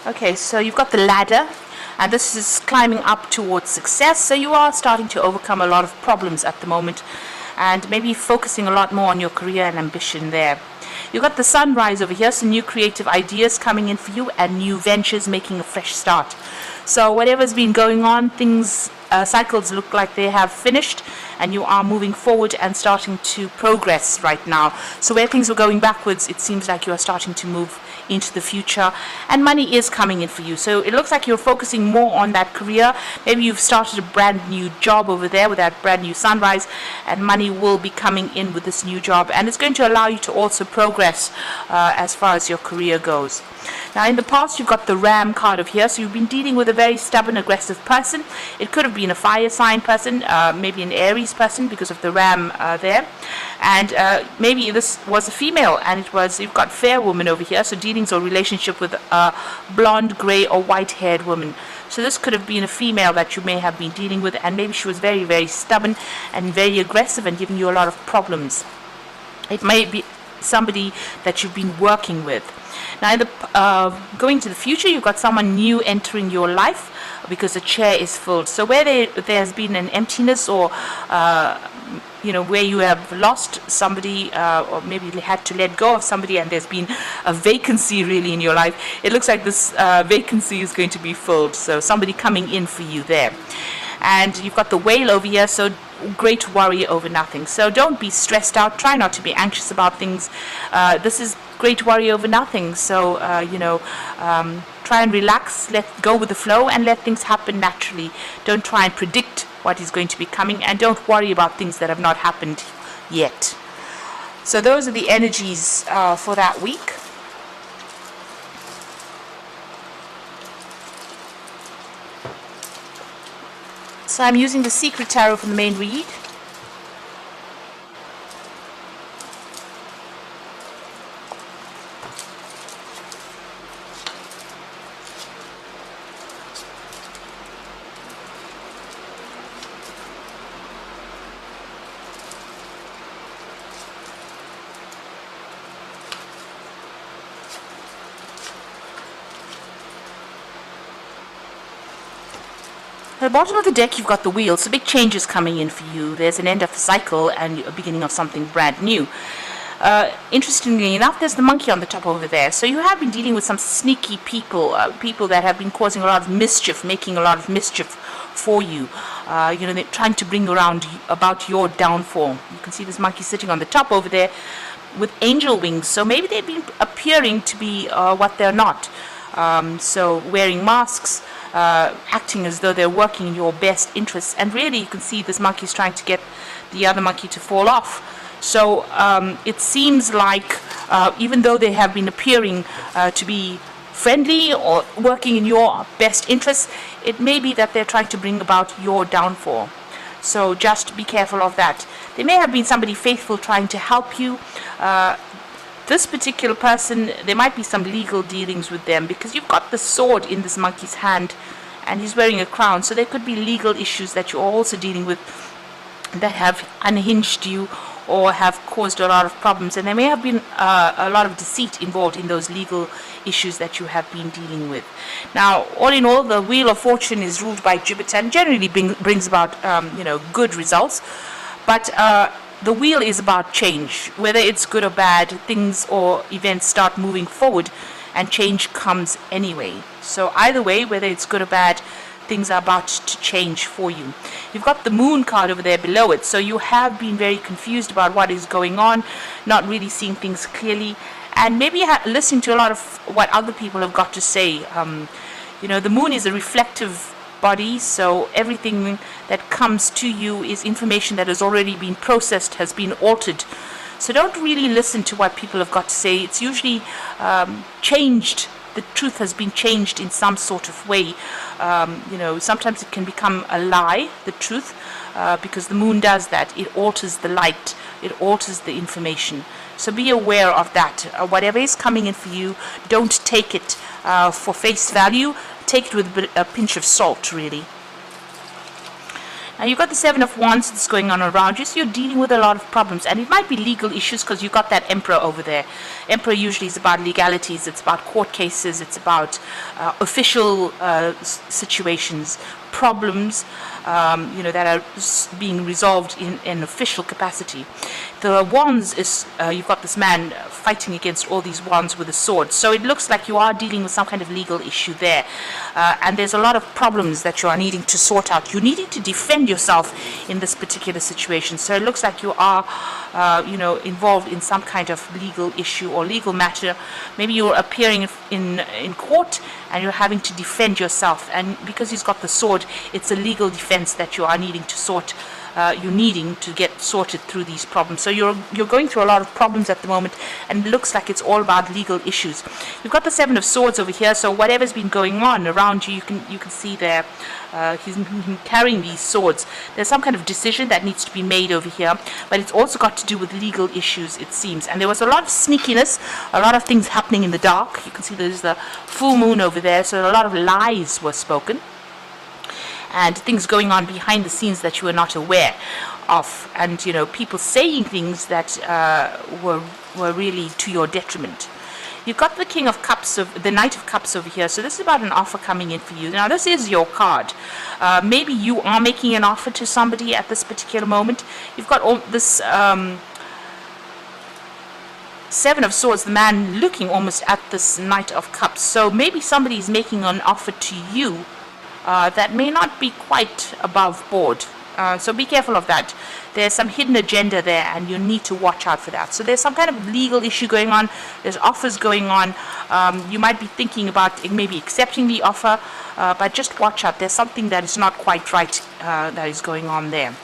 Okay, so you've got the ladder, and this is climbing up towards success. So you are starting to overcome a lot of problems at the moment, and maybe focusing a lot more on your career and ambition there. You've got the sunrise over here, so new creative ideas coming in for you and new ventures making a fresh start. So whatever's been going on, things, cycles look like they have finished, and you are moving forward and starting to progress right now. So where things were going backwards, it seems like you are starting to move into the future, and money is coming in for you. So it looks like you're focusing more on that career. Maybe you've started a brand new job over there with that brand new sunrise, and money will be coming in with this new job, and it's going to allow you to also progress as far as your career goes. Now in the past, you've got the Ram card over here, so you've been dealing with a very stubborn, aggressive person. It could have been a fire sign person, maybe an Aries person because of the Ram there, and maybe this was a female, and you've got fair woman over here, so dealings or relationship with a blonde, grey or white-haired woman. So this could have been a female that you may have been dealing with, and maybe she was very, very stubborn and very aggressive and giving you a lot of problems. It may be somebody that you've been working with. Now, in the going to the future, you've got someone new entering your life because the chair is filled. So where there's been an emptiness, or where you have lost somebody, or maybe had to let go of somebody, and there's been a vacancy really in your life, it looks like this vacancy is going to be filled. So somebody coming in for you there. And you've got the whale over here, so great worry over nothing. So don't be stressed out. Try not to be anxious about things. This is great worry over nothing. So, try and relax, let go with the flow, and let things happen naturally. Don't try and predict what is going to be coming, and don't worry about things that have not happened yet. So those are the energies for that week. So I'm using the Secret Tarot for the main read. At the bottom of the deck, you've got the wheel, so big changes coming in for you. There's an end of a cycle and a beginning of something brand new. Interestingly enough, there's the monkey on the top over there. So you have been dealing with some sneaky people, people that have been causing a lot of mischief, making a lot of mischief for you. They're trying to bring around about your downfall. You can see this monkey sitting on the top over there with angel wings. So maybe they've been appearing to be what they're not. So wearing masks, acting as though they're working in your best interests, and really you can see this monkey is trying to get the other monkey to fall off. So it seems like even though they have been appearing to be friendly or working in your best interests, it may be that they're trying to bring about your downfall. So just be careful of that. There may have been somebody faithful trying to help you. This particular person, there might be some legal dealings with them, because you've got the sword in this monkey's hand and he's wearing a crown. So there could be legal issues that you're also dealing with that have unhinged you or have caused a lot of problems. And there may have been a lot of deceit involved in those legal issues that you have been dealing with. Now, all in all, the Wheel of Fortune is ruled by Jupiter and generally brings about, good results. But the wheel is about change. Whether it's good or bad, things or events start moving forward and change comes anyway. So either way, whether it's good or bad, things are about to change for you. You've got the Moon card over there below it. So you have been very confused about what is going on, not really seeing things clearly, and maybe listening to a lot of what other people have got to say. The Moon is a reflective body, so everything that comes to you is information that has already been processed, has been altered. So don't really listen to what people have got to say. It's usually changed. The truth has been changed in some sort of way. Sometimes it can become a lie, the truth, because the moon does that. It alters the light. It alters the information. So be aware of that. Whatever is coming in for you, don't take it for face value. Take it with a pinch of salt, really. Now you've got the Seven of Wands that's going on around you, so you're dealing with a lot of problems, and it might be legal issues because you've got that Emperor over there. Emperor usually is about legalities, it's about court cases, it's about official situations, problems, that are being resolved in an official capacity. The wands is, you've got this man fighting against all these wands with a sword. So it looks like you are dealing with some kind of legal issue there. And there's a lot of problems that you are needing to sort out. You're needing to defend yourself in this particular situation. So it looks like you are, involved in some kind of legal issue or legal matter. Maybe you're appearing in court and you're having to defend yourself. And because he's got the sword, it's a legal defense that you are needing to get sorted through these problems. So you're going through a lot of problems at the moment, and it looks like it's all about legal issues. You've got the Seven of Swords over here, so whatever's been going on around you, you can see there. He's carrying these swords. There's some kind of decision that needs to be made over here, but it's also got to do with legal issues, it seems. And there was a lot of sneakiness, a lot of things happening in the dark. You can see there's the full moon over there, so a lot of lies were spoken and things going on behind the scenes that you were not aware of, and people saying things that were really to your detriment. You've got the King of Cups, the Knight of Cups over here, so this is about an offer coming in for you. Now this is your card. Maybe you are making an offer to somebody at this particular moment. You've got all this Seven of Swords, the man looking almost at this Knight of Cups, so maybe somebody is making an offer to you that may not be quite above board. So be careful of that. There's some hidden agenda there, and you need to watch out for that. So there's some kind of legal issue going on. There's offers going on. You might be thinking about maybe accepting the offer, but just watch out. There's something that is not quite right that is going on there.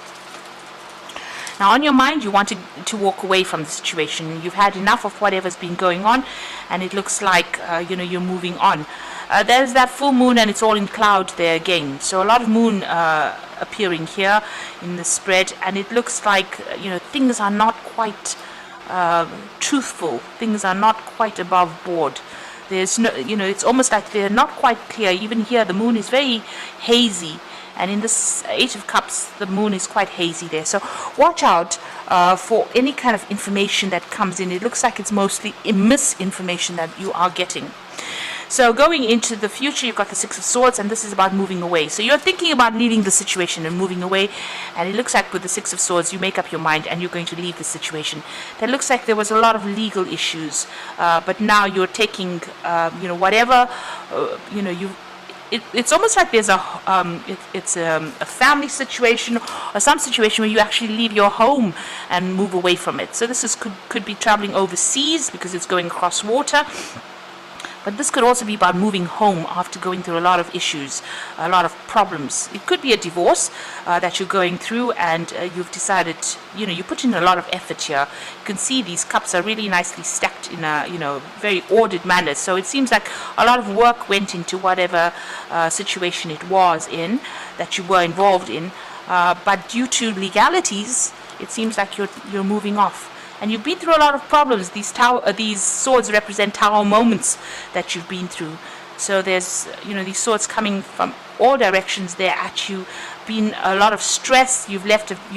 Now, on your mind, you want to walk away from the situation. You've had enough of whatever's been going on, and it looks like you're moving on. There's that full moon, and it's all in cloud there again. So a lot of moon appearing here in the spread, and it looks like things are not quite truthful. Things are not quite above board. There's no, it's almost like they're not quite clear. Even here, the moon is very hazy. And in this Eight of Cups, the moon is quite hazy there. So watch out for any kind of information that comes in. It looks like it's mostly misinformation that you are getting. So going into the future, you've got the Six of Swords, and this is about moving away. So you're thinking about leaving the situation and moving away, and it looks like with the Six of Swords, you make up your mind and you're going to leave the situation. That looks like there was a lot of legal issues, but now you're taking, whatever, it's almost like there's a family situation or some situation where you actually leave your home and move away from it. So this could be traveling overseas because it's going across water. But this could also be about moving home after going through a lot of issues, a lot of problems. It could be a divorce that you're going through, and you've decided, you put in a lot of effort here. You can see these cups are really nicely stacked in a, very ordered manner. So it seems like a lot of work went into whatever situation it was in, that you were involved in. But due to legalities, it seems like you're moving off. And you've been through a lot of problems. These swords represent tower moments that you've been through. So there's, these swords coming from all directions there at you. Been a lot of stress. You're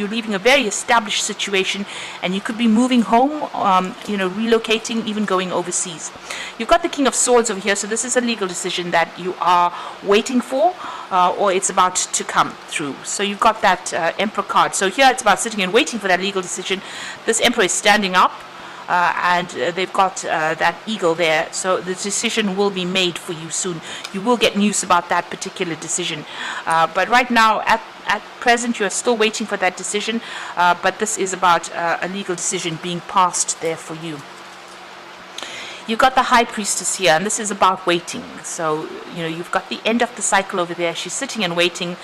leaving a very established situation, and you could be moving home, relocating, even going overseas. You've got the King of Swords over here, so this is a legal decision that you are waiting for, or it's about to come through. So you've got that Emperor card. So here it's about sitting and waiting for that legal decision. This Emperor is standing up. And they've got that eagle there, so the decision will be made for you soon. You will get news about that particular decision, but right now at present you are still waiting for that decision, but this is about a legal decision being passed there for you. You've got the High Priestess here, and this is about waiting. So, you've got the end of the cycle over there. She's sitting and waiting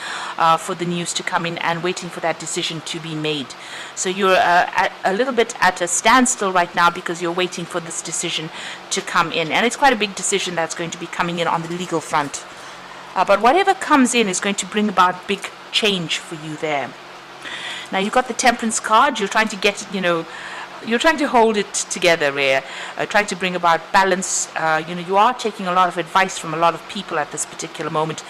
for the news to come in and waiting for that decision to be made. So you're a little bit at a standstill right now because you're waiting for this decision to come in. And it's quite a big decision that's going to be coming in on the legal front. But whatever comes in is going to bring about big change for you there. Now, you've got the Temperance card. You're trying to get, you're trying to hold it together here, trying to bring about balance. You are taking a lot of advice from a lot of people at this particular moment.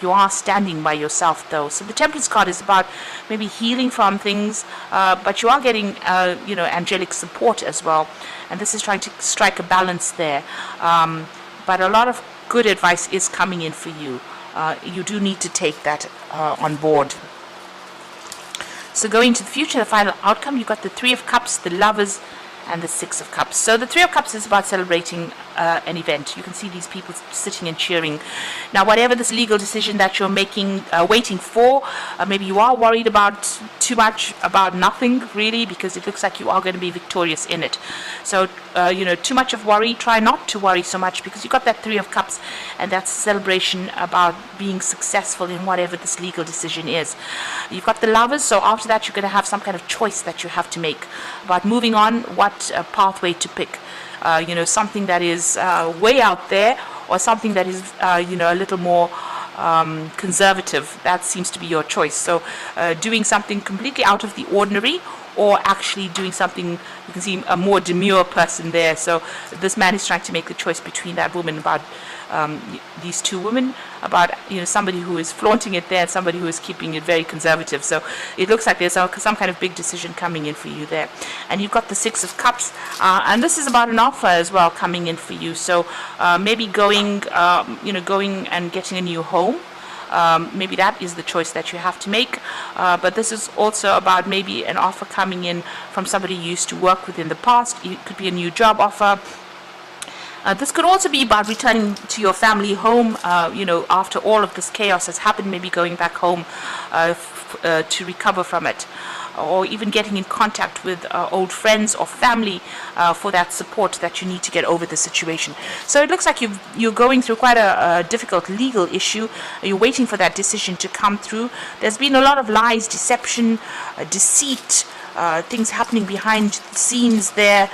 You are standing by yourself, though. So the Temperance card is about maybe healing from things, but you are getting, angelic support as well. And this is trying to strike a balance there. But a lot of good advice is coming in for you. You do need to take that on board. So going to the future, the final outcome, you've got the Three of Cups, the Lovers, and the Six of Cups. So the Three of Cups is about celebrating an event. You can see these people sitting and cheering. Now, whatever this legal decision that you're making, waiting for, maybe you are worried about too much, about nothing really, because it looks like you are going to be victorious in it. So, too much of worry, try not to worry so much, because you've got that Three of Cups, and that's a celebration about being successful in whatever this legal decision is. You've got the Lovers, so after that you're going to have some kind of choice that you have to make about moving on, what pathway to pick. Something that is way out there, or something that is, a little more conservative. That seems to be your choice. So doing something completely out of the ordinary, or actually doing something, you can see a more demure person there. So this man is trying to make the choice between that woman, about these two women, about somebody who is flaunting it there and somebody who is keeping it very conservative. So it looks like there's some kind of big decision coming in for you there. And you've got the Six of Cups, and this is about an offer as well coming in for you. So maybe going and getting a new home. Maybe that is the choice that you have to make, but this is also about maybe an offer coming in from somebody you used to work with in the past. It could be a new job offer. This could also be about returning to your family home, after all of this chaos has happened, maybe going back home to recover from it, or even getting in contact with old friends or family for that support that you need to get over the situation. So it looks like you're going through quite a difficult legal issue. You're waiting for that decision to come through. There's been a lot of lies, deception, deceit, things happening behind the scenes there,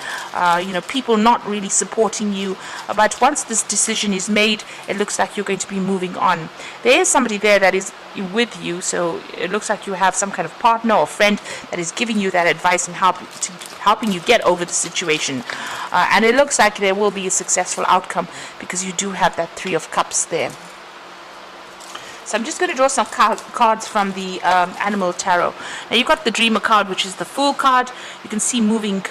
people not really supporting you. But once this decision is made, it looks like you're going to be moving on. There is somebody there that is with you, so it looks like you have some kind of partner or friend that is giving you that advice and helping you get over the situation. And it looks like there will be a successful outcome, because you do have that Three of Cups there. So I'm just going to draw some cards from the Animal Tarot. Now you've got the Dreamer card, which is the Fool card. You can see moving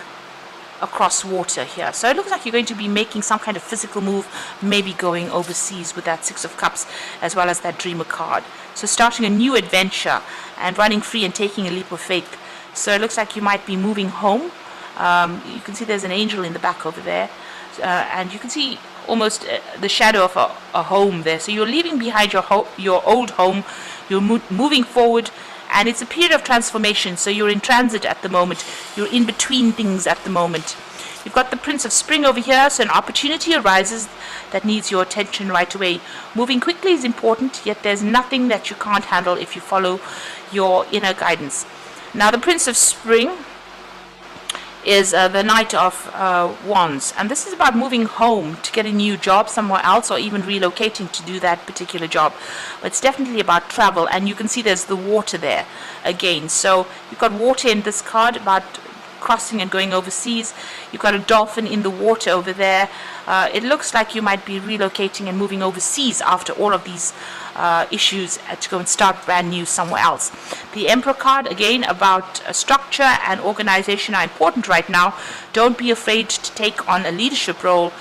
across water here. So it looks like you're going to be making some kind of physical move, maybe going overseas with that Six of Cups, as well as that Dreamer card. So starting a new adventure and running free and taking a leap of faith. So it looks like you might be moving home. You can see there's an angel in the back over there. And you can see almost the shadow of a home there. So you're leaving behind your old home, you're moving forward, and it's a period of transformation. So you're in transit at the moment, you're in between things at the moment. You've got the Prince of Spring over here, so an opportunity arises that needs your attention right away. Moving quickly is important, yet there's nothing that you can't handle if you follow your inner guidance. Now the Prince of Spring is the Knight of Wands, and this is about moving home to get a new job somewhere else, or even relocating to do that particular job. But it's definitely about travel, and you can see there's the water there again. So you've got water in this card, about crossing and going overseas. You've got a dolphin in the water over there. It looks like you might be relocating and moving overseas after all of these issues to go and start brand new somewhere else. The Emperor card, again, about structure and organization are important right now. Don't be afraid to take on a leadership role,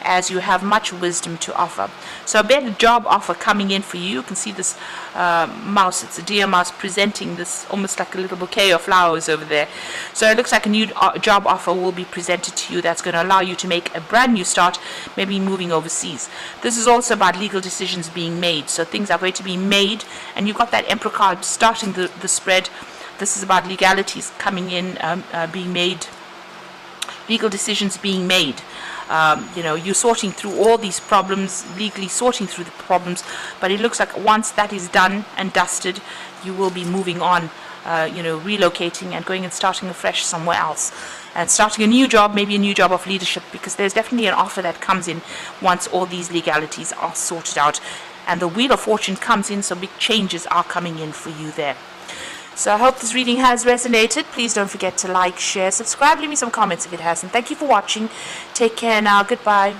as you have much wisdom to offer. So a better job offer coming in for you. You can see this mouse, it's a deer mouse, presenting this almost like a little bouquet of flowers over there. So it looks like a new job offer will be presented to you that's going to allow you to make a brand new start, maybe moving overseas. This is also about legal decisions being made. So things are going to be made, and you've got that Emperor card starting the spread. This is about legalities coming in, being made, legal decisions being made. You're sorting through all these problems, legally sorting through the problems, but it looks like once that is done and dusted, you will be moving on, relocating and going and starting afresh somewhere else. And starting a new job, maybe a new job of leadership, because there's definitely an offer that comes in once all these legalities are sorted out. And the Wheel of Fortune comes in, so big changes are coming in for you there. So I hope this reading has resonated. Please don't forget to like, share, subscribe, leave me some comments if it hasn't. Thank you for watching. Take care now. Goodbye.